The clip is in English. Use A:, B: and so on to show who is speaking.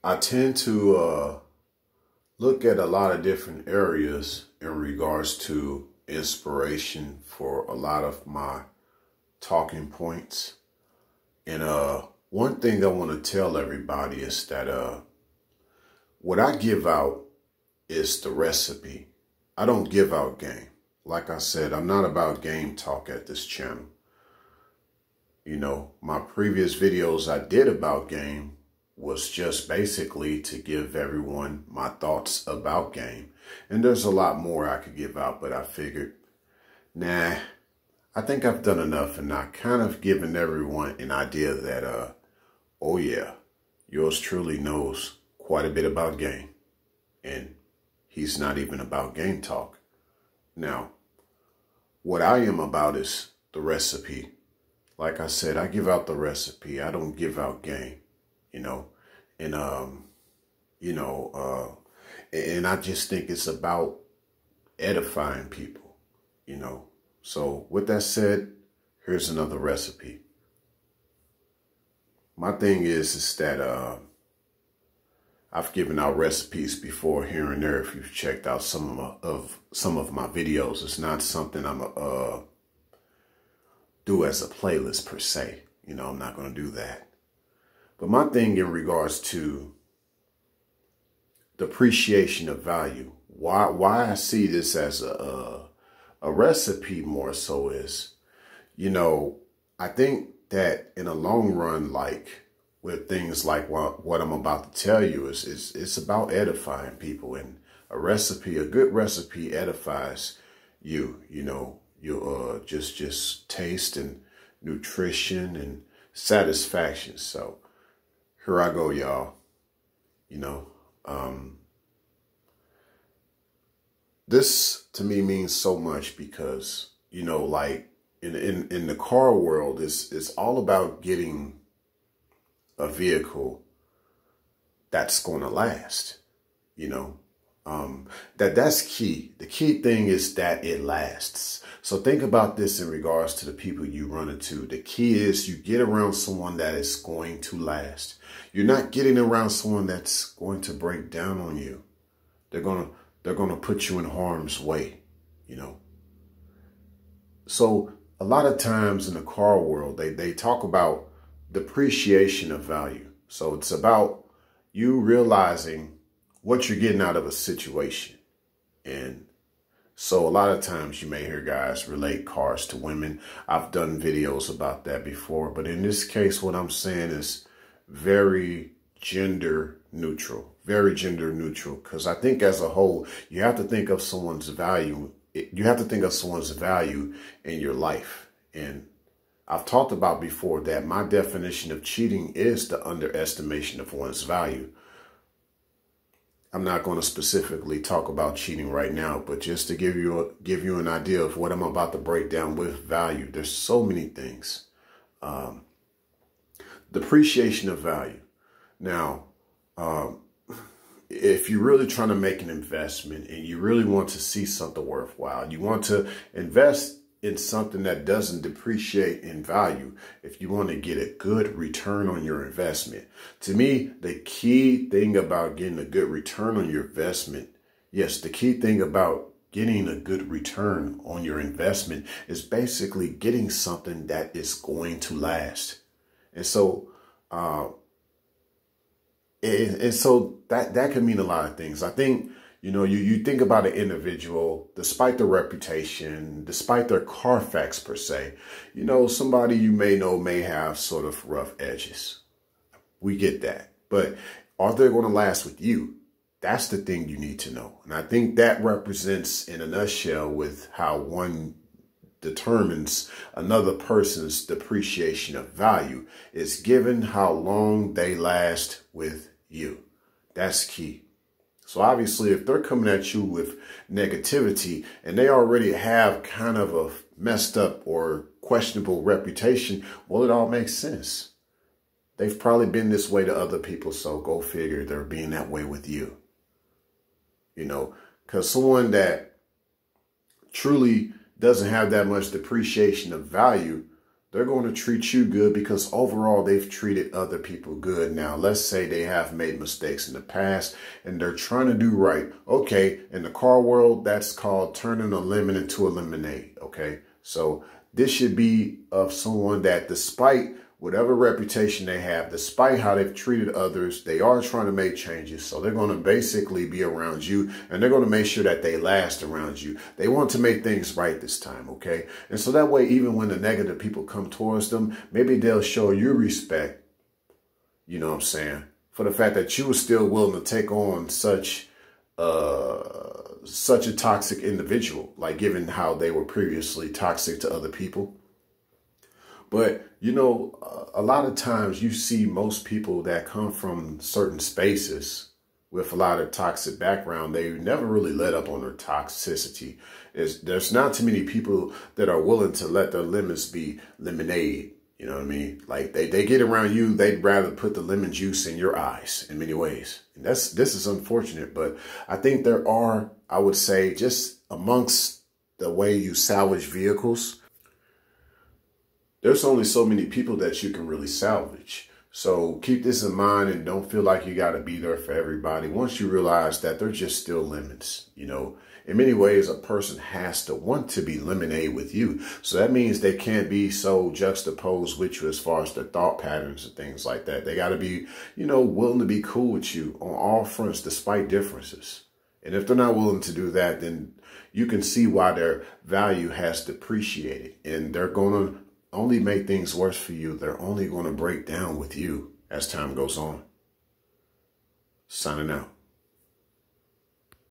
A: I tend to look at a lot of different areas in regards to inspiration for a lot of my talking points. And one thing I want to tell everybody is that what I give out is the recipe. I don't give out game. Like I said, I'm not about game talk at this channel. You know, my previous videos I did about game was just basically to give everyone my thoughts about game. And there's a lot more I could give out, but I figured, nah, I think I've done enough, and I kind of given everyone an idea that, oh yeah, yours truly knows quite a bit about game. And he's not even about game talk. Now, what I am about is the recipe. Like I said, I give out the recipe. I don't give out game, you know, and, and I just think it's about edifying people, you know. So with that said, here's another recipe. My thing is that, I've given out recipes before here and there. If you've checked out some of my videos, it's not something I'm do as a playlist per se. You know, I'm not going to do that. But my thing in regards to the appreciation of value, why I see this as a recipe more so is, you know, I think that in the long run, like with things like what I'm about to tell you, it's about edifying people. And a good recipe edifies you, you know. You just taste and nutrition and satisfaction. So here I go, y'all. You know, this to me means so much because, you know, like in the car world, it's all about getting a vehicle that's going to last, you know. That's key. The key thing is that it lasts. So think about this in regards to the people you run into. The key is you get around someone that is going to last. You're not getting around someone that's going to break down on you. They're going to put you in harm's way, you know. So a lot of times in the car world, they talk about depreciation of value. So it's about you realizing what you're getting out of a situation. And so a lot of times you may hear guys relate cars to women. I've done videos about that before, but in this case, what I'm saying is very gender neutral, because I think as a whole, you have to think of someone's value. You have to think of someone's value in your life. And I've talked about before that my definition of cheating is the underestimation of one's value. I'm not going to specifically talk about cheating right now, but just to give you an idea of what I'm about to break down with value. There's so many things. Depreciation of value. Now, if you're really trying to make an investment and you really want to see something worthwhile, you want to invest in something that doesn't depreciate in value, if you want to get a good return on your investment. To me, the key thing about getting a good return on your investment, yes, the key thing about getting a good return on your investment is basically getting something that is going to last. And so, that can mean a lot of things. I think, you know, you think about an individual, despite their reputation, despite their Carfax per se, you know, somebody you may know may have sort of rough edges. We get that. But are they going to last with you? That's the thing you need to know. And I think that represents in a nutshell with how one determines another person's depreciation of value is given how long they last with you. That's key. So obviously, if they're coming at you with negativity and they already have kind of a messed up or questionable reputation, well, it all makes sense. They've probably been this way to other people, so go figure they're being that way with you. You know, because someone that truly doesn't have that much depreciation of value, they're going to treat you good because overall they've treated other people good. Now, let's say they have made mistakes in the past and they're trying to do right. Okay, in the car world, that's called turning a lemon into a lemonade. Okay, so this should be of someone that, despite whatever reputation they have, despite how they've treated others, they are trying to make changes. So they're going to basically be around you, and they're going to make sure that they last around you. They want to make things right this time, okay? And so that way, even when the negative people come towards them, maybe they'll show you respect, you know what I'm saying, for the fact that you were still willing to take on such a toxic individual, like given how they were previously toxic to other people. But, you know, a lot of times you see most people that come from certain spaces with a lot of toxic background, they never really let up on their toxicity. There's not too many people that are willing to let their lemons be lemonade. You know what I mean? Like they get around you, they'd rather put the lemon juice in your eyes in many ways. And this is unfortunate, but I think there are, I would say, just amongst the way you salvage vehicles, there's only so many people that you can really salvage. So keep this in mind and don't feel like you got to be there for everybody. Once you realize that they're just still lemons, you know, in many ways, a person has to want to be lemonade with you. So that means they can't be so juxtaposed with you as far as their thought patterns and things like that. They got to be, you know, willing to be cool with you on all fronts, despite differences. And if they're not willing to do that, then you can see why their value has depreciated, and they're going to only make things worse for you. They're only going to break down with you as time goes on. Signing out.